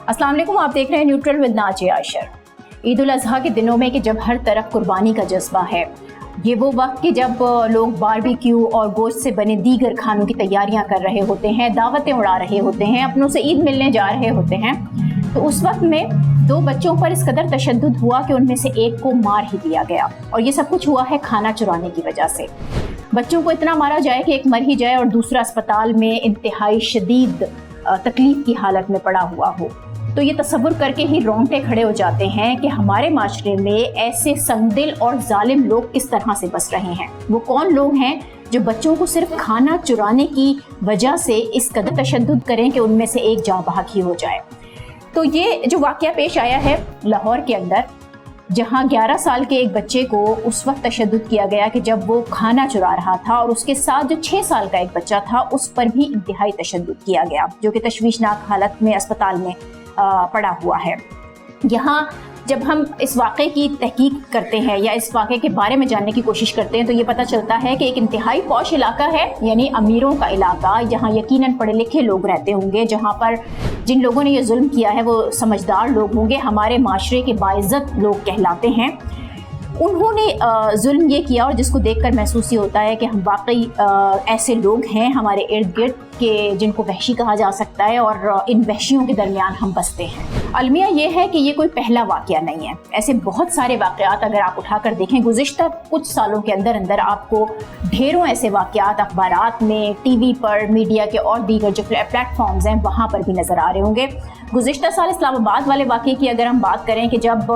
अस्सलाम वालेकुम, आप देख रहे हैं न्यूट्रल विद नाज़िया आयशर। ईद उल अज़हा के दिनों में कि जब हर तरफ कुर्बानी का जज्बा है, ये वो वक्त कि जब लोग बारबेक्यू और गोश्त से बने दीगर खानों की तैयारियां कर रहे होते हैं, दावतें उड़ा रहे होते हैं, अपनों से ईद मिलने जा रहे होते हैं, तो उस वक्त में 2 बच्चों पर इस कदर तशद्दुद हुआ कि उनमें से एक को मार ही दिया गया। और ये सब कुछ हुआ है खाना चुराने की वजह से। बच्चों को इतना मारा जाए कि एक मर ही जाए और दूसरा अस्पताल में इंतहाई शदीद तकलीफ की हालत में पड़ा हुआ हो। तो ये तसव्वुर करके ही रोंगटे खड़े हो जाते हैं कि हमारे माशरे में ऐसे संगदिल और जालिम लोग किस तरह से बस रहे हैं। वो कौन लोग हैं जो बच्चों को सिर्फ खाना चुराने की वजह से इस कदर तशद्दुद करें कि उनमें से एक जाँ बहक ही हो जाए। तो ये जो वाक़या पेश आया है लाहौर के अंदर, जहां 11 साल के एक बच्चे को उस वक्त तशद्दुद किया गया कि जब वो खाना चुरा रहा था, और उसके साथ जो 6 साल का एक बच्चा था उस पर भी इंतहाई तशद्दुद किया गया, जो कि तशवीशनाक हालत में अस्पताल में पड़ा हुआ है। यहाँ जब हम इस वाक़े की तहकीक करते हैं या इस वाक़े के बारे में जानने की कोशिश करते हैं तो ये पता चलता है कि एक इंतहाई पॉश इलाका है, यानी अमीरों का इलाका। यहाँ यकीनन पढ़े लिखे लोग रहते होंगे, जहाँ पर जिन लोगों ने ये जुल्म किया है वो समझदार लोग होंगे, हमारे माशरे के बाइज़्ज़त लोग कहलाते हैं। उन्होंने जुल्म ये किया और जिसको देखकर महसूस ये होता है कि हम वाकई ऐसे लोग हैं हमारे इर्द गिर्द के जिनको वहशी कहा जा सकता है, और इन वहशियों के दरमियान हम बसते हैं। अलमिया ये है कि ये कोई पहला वाक़या नहीं है। ऐसे बहुत सारे वाक़यात अगर आप उठा कर देखें गुज़िश्ता कुछ सालों के अंदर अंदर आपको ढेरों ऐसे वाक़यात अखबारात में, टीवी पर, मीडिया के और दीगर जो प्लेटफॉर्म्स हैं वहाँ पर भी नज़र आ रहे होंगे। गुज़िश्ता साल इस्लामाबाद वाले वाक़े की अगर हम बात करें कि जब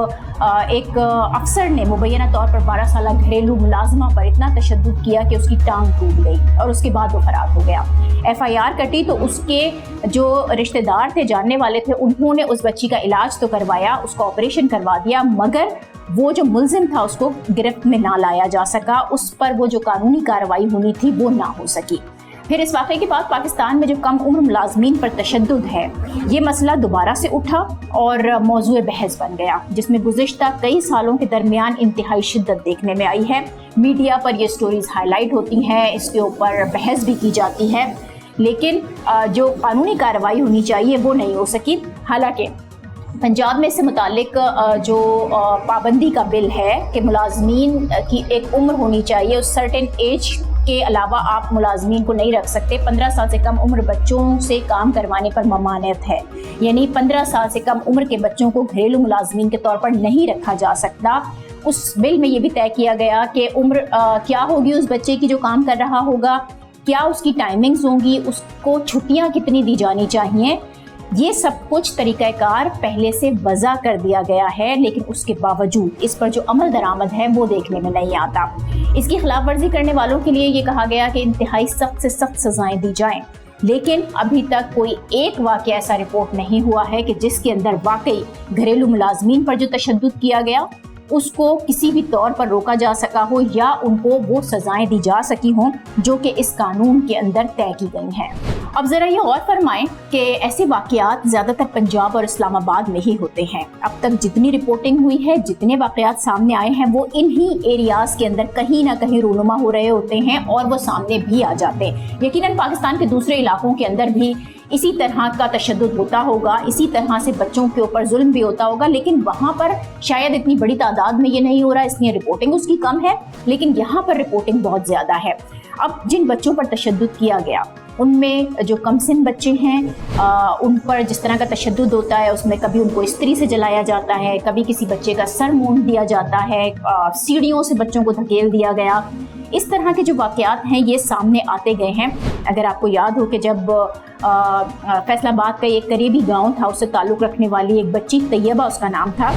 एक अफसर ने मुबैना तौर पर 12 साल घरेलू मुलाजमा पर इतना तशद्दुद किया कि उसकी टांग टूट गई और उसके बाद वो फरार हो गया। FIR कटी तो उसके जो रिश्तेदार थे, जानने वाले थे, उन्होंने उस बच्ची का इलाज तो करवाया, उसका ऑपरेशन करवा दिया, मगर वो जो मुल्जिम था उसको गिरफ्त में ना लाया जा सका, उस पर वो जो कानूनी कार्रवाई होनी थी वो ना हो सकी। फिर इस वाक़े के बाद पाकिस्तान में जो कम उम्र मुलाजमीन पर तशद्दुद है, ये मसला दोबारा से उठा और मौज़ूए बहस बन गया, जिसमें गुज़िश्ता कई सालों के दरमियान इंतहाई शिद्दत देखने में आई है। मीडिया पर ये स्टोरीज़ हाईलाइट होती हैं, इसके ऊपर बहस भी की जाती है, लेकिन जो कानूनी कार्रवाई होनी चाहिए वो नहीं हो सकी। हालांकि पंजाब में इससे मुतालिक जो पाबंदी का बिल है कि मुलाजमीन की एक उम्र होनी चाहिए, उस सर्टेन एज के अलावा आप मुलाजमीन को नहीं रख सकते। 15 साल से कम उम्र बच्चों से काम करवाने पर ममानियत है, यानी 15 साल से कम उम्र के बच्चों को घरेलू मुलाजमीन के तौर पर नहीं रखा जा सकता। उस बिल में ये भी तय किया गया कि उम्र क्या होगी उस बच्चे की जो काम कर रहा होगा, क्या उसकी टाइमिंग्स होंगी, उसको छुट्टियां कितनी दी जानी चाहिए, ये सब कुछ तरीक़ाकार पहले से वज़ा कर दिया गया है, लेकिन उसके बावजूद इस पर जो अमल दरामद है वो देखने में नहीं आता। इसकी खिलाफ वर्जी करने वालों के लिए ये कहा गया कि इंतहाई सख्त से सख्त सज़ाएं दी जाएं, लेकिन अभी तक कोई एक वाक़या ऐसा रिपोर्ट नहीं हुआ है कि जिसके अंदर वाकई घरेलू मुलाजमीन पर जो तशद्दुद किया गया उसको किसी भी तौर पर रोका जा सका हो या उनको वो सज़ाएं दी जा सकी हों जो कि इस कानून के अंदर तय की गई हैं। अब ज़रा ये गौर फरमाएं कि ऐसे वाक़यात ज़्यादातर पंजाब और इस्लामाबाद में ही होते हैं। अब तक जितनी रिपोर्टिंग हुई है, जितने वाक़यात सामने आए हैं, वो इन्हीं एरियाज़ के अंदर कहीं ना कहीं रूनुमा हो रहे होते हैं और वो सामने भी आ जाते हैं। यकीनन पाकिस्तान के दूसरे इलाकों के अंदर भी इसी तरह का तशद्दुद होता होगा, इसी तरह से बच्चों के ऊपर जुल्म भी होता होगा, लेकिन वहाँ पर शायद इतनी बड़ी तादाद में ये नहीं हो रहा, इसलिए रिपोर्टिंग उसकी कम है, लेकिन यहाँ पर रिपोर्टिंग बहुत ज़्यादा है। अब जिन बच्चों पर तशद्दुद किया गया उनमें जो कमसिन बच्चे हैं उन पर जिस तरह का तशद्दुद होता है, उसमें कभी उनको इस्त्री से जलाया जाता है, कभी किसी बच्चे का सर मूंद दिया जाता है, सीढ़ियों से बच्चों को धकेल दिया गया। इस तरह के जो वाक़यात हैं ये सामने आते गए हैं। अगर आपको याद हो कि जब फैसलाबाद का एक करीबी गांव था, उससे ताल्लुक़ रखने वाली एक बच्ची, तैयबा उसका नाम था,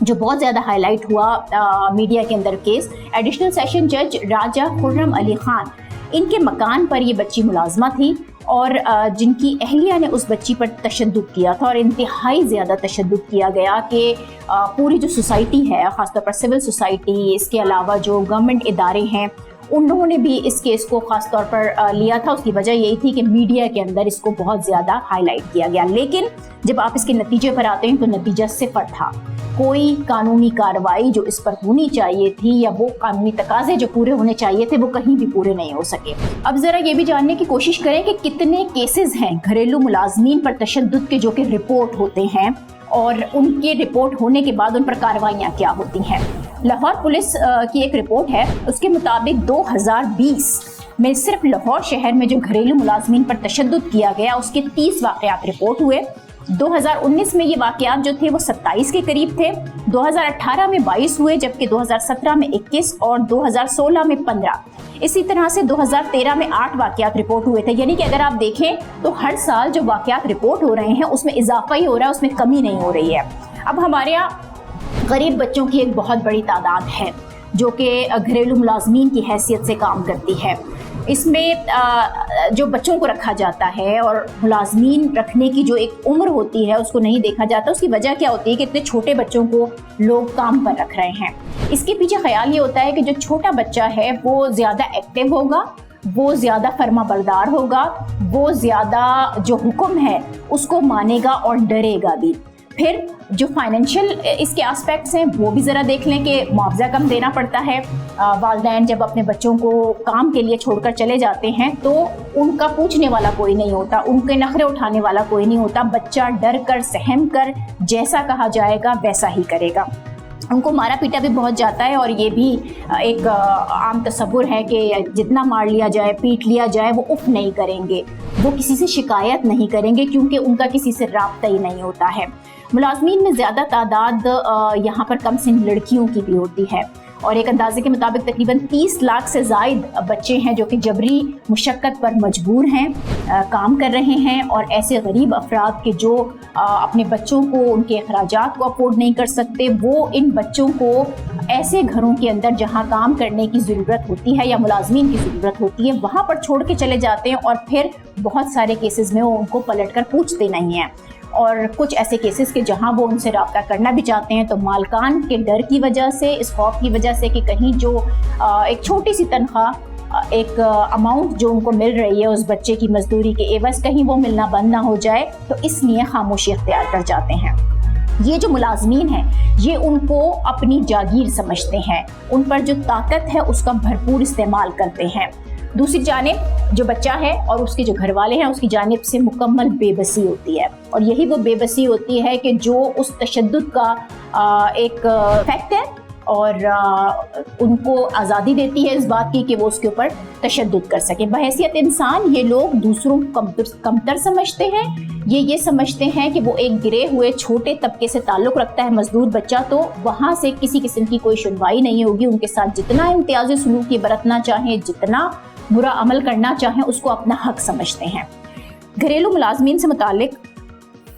जो बहुत ज़्यादा हाईलाइट हुआ मीडिया के अंदर केस। एडिशनल सेशन जज राजा खुर्रम अली खान, इनके मकान पर ये बच्ची मुलाजमा थी और जिनकी अहलिया ने उस बच्ची पर तशद्दुद किया था और इंतहाई ज़्यादा तशद्दुद किया गया कि पूरी जो सोसाइटी है, ख़ासतौर पर सिविल सोसाइटी, इसके अलावा जो गवर्नमेंट इदारे हैं, उन लोगों ने भी इस केस को ख़ास तौर पर लिया था। उसकी वजह यही थी कि मीडिया के अंदर इसको बहुत ज़्यादा हाईलाइट किया गया, लेकिन जब आप इसके नतीजे पर आते हैं तो नतीजा सिफर था। कोई कानूनी कार्रवाई जो इस पर होनी चाहिए थी या वो कानूनी तकाजे जो पूरे होने चाहिए थे वो कहीं भी पूरे नहीं हो सके। अब जरा ये भी जानने की कोशिश करें कि कितने केसेस हैं घरेलू मुलाजमीन पर तशद्दुद के जो कि रिपोर्ट होते हैं और उनके रिपोर्ट होने के बाद उन पर कार्रवाइयाँ क्या होती हैं। लाहौर पुलिस की एक रिपोर्ट है, उसके मुताबिक 2020 में सिर्फ लाहौर शहर में जो घरेलू मुलाजमीन पर तशद्दुद किया गया उसके 30 वाक़यात रिपोर्ट हुए। 2019 में ये वाक़यात जो थे वो 27 के करीब थे, 2018 में 22 हुए, जबकि 2017 में 21 और 2016 में 15। इसी तरह से 2013 में 8 वाक़यात रिपोर्ट हुए थे। यानी कि अगर आप देखें तो हर साल जो वाक़यात रिपोर्ट हो रहे हैं उसमें इजाफा ही हो रहा है, उसमें कमी नहीं हो रही है। अब हमारे यहाँ गरीब बच्चों की एक बहुत बड़ी तादाद है जो कि घरेलू मुलाजमीन की हैसियत से काम करती है। इसमें जो बच्चों को रखा जाता है और मुलाजमीन रखने की जो एक उम्र होती है उसको नहीं देखा जाता। उसकी वजह क्या होती है कि इतने छोटे बच्चों को लोग काम पर रख रहे हैं। इसके पीछे ख्याल ये होता है कि जो छोटा बच्चा है वो ज़्यादा एक्टिव होगा, वो ज़्यादा फर्माबरदार होगा, वो ज़्यादा जो हुक्म है उसको मानेगा और डरेगा भी। फिर जो फाइनेंशियल इसके एस्पेक्ट्स हैं वो भी ज़रा देख लें कि मुआवजा कम देना पड़ता है। वालिदैन जब अपने बच्चों को काम के लिए छोड़कर चले जाते हैं तो उनका पूछने वाला कोई नहीं होता, उनके नखरे उठाने वाला कोई नहीं होता। बच्चा डर कर सहम कर जैसा कहा जाएगा वैसा ही करेगा। उनको मारा पीटा भी बहुत जाता है और ये भी एक आम तस्वुर है कि जितना मार लिया जाए पीट लिया जाए वो उफ नहीं करेंगे, वो किसी से शिकायत नहीं करेंगे क्योंकि उनका किसी से राब्ता ही नहीं होता है। मुलाजमीन में ज़्यादा तादाद यहाँ पर कम सिन लड़कियों की भी होती है और एक अंदाजे के मुताबिक तकरीबन 30 लाख से ज़ायद बच्चे हैं जो कि जबरी मुशक्क़त पर मजबूर हैं, काम कर रहे हैं। और ऐसे गरीब अफराद के जो अपने बच्चों को उनके अखराजात को अफोर्ड नहीं कर सकते, वो इन बच्चों को ऐसे घरों के अंदर जहाँ काम करने की ज़रूरत होती है या मुलाजमीन की ज़रूरत होती है वहाँ पर छोड़ के चले जाते हैं और फिर बहुत सारे केसेस में वो उनको पलट कर पूछते नहीं हैं। और कुछ ऐसे केसेस के जहां वो उनसे रब्ता करना भी चाहते हैं तो मालकान के डर की वजह से, इस खौफ की वजह से कि कहीं जो एक छोटी सी तनख्वाह, एक अमाउंट जो उनको मिल रही है उस बच्चे की मजदूरी के एवज, कहीं वो मिलना बंद ना हो जाए, तो इसलिए खामोशी अख्तियार कर जाते हैं। ये जो मुलाजमीन हैं ये उनको अपनी जागीर समझते हैं, उन पर जो ताकत है उसका भरपूर इस्तेमाल करते हैं। दूसरी जानिब जो बच्चा है और उसके जो घर वाले हैं उसकी जानिब से मुकम्मल बेबसी होती है और यही वो बेबसी होती है कि जो उस तशद्दुद का एक फैक्ट है और उनको आज़ादी देती है इस बात की कि वो उसके ऊपर तशद्दुद कर सकें। बहैसियत इंसान ये लोग दूसरों को कमतर समझते हैं, ये समझते हैं कि वो एक गिरे हुए छोटे तबके से ताल्लुक़ रखता है मजदूर बच्चा, तो वहाँ से किसी किस्म की कोई सुनवाई नहीं होगी। उनके साथ जितना इम्तियाज़ी सलूक बरतना चाहें, जितना बुरा अमल करना चाहें, उसको अपना हक समझते हैं। घरेलू मुलाजमीन से मुतालिक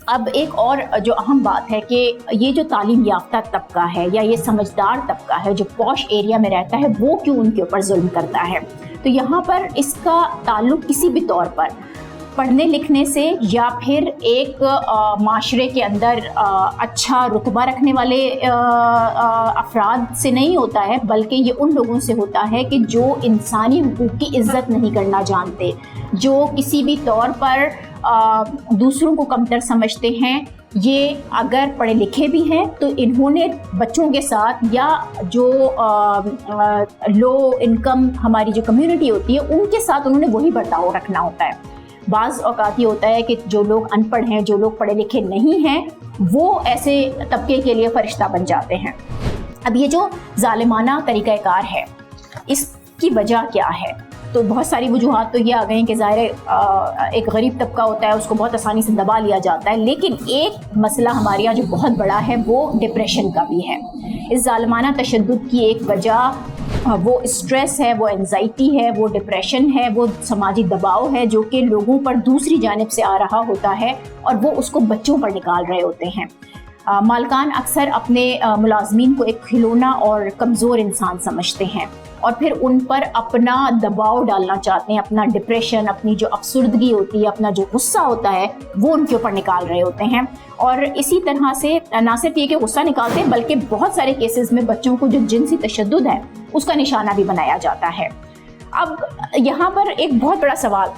अब एक और जो अहम बात है कि ये जो तालीम याफ्ता तबका है या ये समझदार तबका है जो पॉश एरिया में रहता है वो क्यों उनके ऊपर जुल्म करता है। तो यहाँ पर इसका ताल्लुक किसी भी तौर पर पढ़ने लिखने से या फिर एक माशरे के अंदर अच्छा रुतबा रखने वाले अफराद से नहीं होता है, बल्कि ये उन लोगों से होता है कि जो इंसानी हुकूक की इज़्ज़त नहीं करना जानते, जो किसी भी तौर पर दूसरों को कमतर समझते हैं। ये अगर पढ़े लिखे भी हैं तो इन्होंने बच्चों के साथ या जो लो इनकम हमारी जो कम्युनिटी होती है उनके साथ उन्होंने वही बर्ताव रखना होता है। बाज़ औक़ात ये होता है कि जो लोग अनपढ़ हैं, जो लोग पढ़े लिखे नहीं हैं, वो ऐसे तबके के लिए फ़रिश्ता बन जाते हैं। अब ये जो ज़ालिमाना तरीक़ाकार है इसकी वजह क्या है? तो बहुत सारी वजूहात तो ये आ गई कि ज़ाहिर एक गरीब तबका होता है उसको बहुत आसानी से दबा लिया जाता है, लेकिन एक मसला हमारे यहाँ जो बहुत बड़ा है वो डिप्रेशन का भी है। इस ज़ालिमाना तशद्दुद की एक वजह वो स्ट्रेस है, वो एंजाइटी है, वो डिप्रेशन है, वो समाजी दबाव है जो कि लोगों पर दूसरी जानिब से आ रहा होता है और वो उसको बच्चों पर निकाल रहे होते हैं। मालकान अक्सर अपने मुलाजमीन को एक खिलौना और कमज़ोर इंसान समझते हैं और फिर उन पर अपना दबाव डालना चाहते हैं, अपना डिप्रेशन, अपनी जो अफसुर्दगी होती है, अपना जो गुस्सा होता है वो उनके ऊपर निकाल रहे होते हैं। और इसी तरह से ना सिर्फ ये कि गुस्सा निकालते हैं बल्कि बहुत सारे केसेस में बच्चों को जो जिनसी तशद्दुद है उसका निशाना भी बनाया जाता है। अब यहाँ पर एक बहुत बड़ा सवाल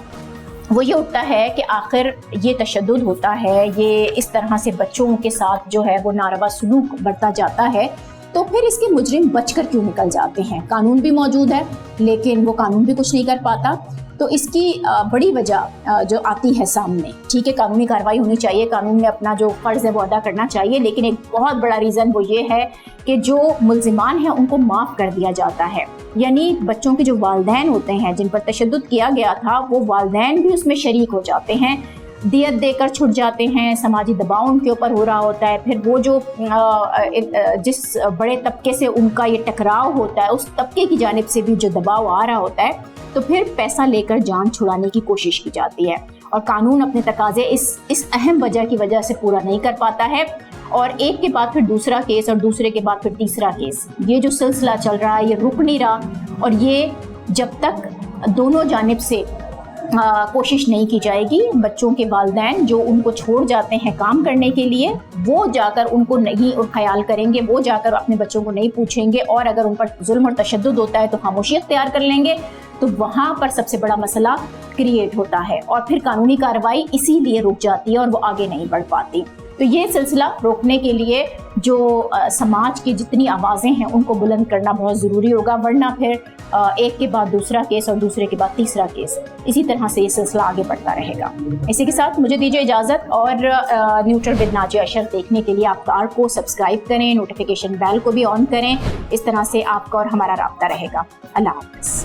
وہ یہ اٹھتا ہے کہ آخر یہ تشدد ہوتا ہے، یہ اس طرح سے بچوں کے ساتھ جو ہے وہ ناروا سلوک بڑھتا جاتا ہے، تو پھر اس کے مجرم بچ کر کیوں نکل جاتے ہیں؟ قانون بھی موجود ہے لیکن وہ قانون بھی کچھ نہیں کر پاتا۔ تو اس کی بڑی وجہ جو آتی ہے سامنے، ٹھیک ہے قانونی کارروائی ہونی چاہیے، قانون نے اپنا جو فرض ہے وہ ادا کرنا چاہیے، لیکن ایک بہت بڑا ریزن وہ یہ ہے کہ جو ملزمان ہیں ان کو معاف کر دیا جاتا ہے، یعنی بچوں کے جو والدین ہوتے ہیں جن پر تشدد کیا گیا تھا وہ والدین بھی اس میں شریک ہو جاتے ہیں، دیت دے کر چھٹ جاتے ہیں، سماجی دباؤ ان کے اوپر ہو رہا ہوتا ہے، پھر وہ جو جس بڑے طبقے سے ان کا یہ ٹکراؤ ہوتا ہے اس طبقے کی جانب سے بھی جو دباؤ آ رہا ہوتا ہے، تو پھر پیسہ لے کر جان چھڑانے کی کوشش کی جاتی ہے، اور قانون اپنے تقاضے اس اہم وجہ کی وجہ سے پورا نہیں کر پاتا ہے، اور ایک کے بعد پھر دوسرا کیس اور دوسرے کے بعد پھر تیسرا کیس، یہ جو سلسلہ چل رہا ہے یہ رک نہیں رہا، اور یہ جب تک دونوں جانب سے کوشش نہیں کی جائے گی، بچوں کے والدین جو ان کو چھوڑ جاتے ہیں کام کرنے کے لیے، وہ جا کر ان کو نہیں خیال کریں گے، وہ جا کر اپنے بچوں کو نہیں پوچھیں گے، اور اگر ان پر ظلم اور تشدد ہوتا ہے تو خاموشی اختیار کر لیں گے، تو وہاں پر سب سے بڑا مسئلہ کریٹ ہوتا ہے، اور پھر قانونی کارروائی اسی لیے رک جاتی ہے اور وہ آگے نہیں بڑھ پاتی۔ تو یہ سلسلہ روکنے کے لیے جو سماج کی جتنی آوازیں ہیں ان کو بلند کرنا بہت ضروری ہوگا، ورنہ پھر ایک کے بعد دوسرا کیس اور دوسرے کے بعد تیسرا کیس، اسی طرح سے یہ سلسلہ آگے بڑھتا رہے گا۔ اسی کے ساتھ مجھے دیجیے اجازت، اور نیوٹرل ود ناجیہ اشرف دیکھنے کے لیے آپ کار کو سبسکرائب کریں، نوٹیفیکیشن بیل کو بھی آن کریں، اس طرح سے آپ کا اور ہمارا رابطہ رہے گا۔ اللہ حافظ۔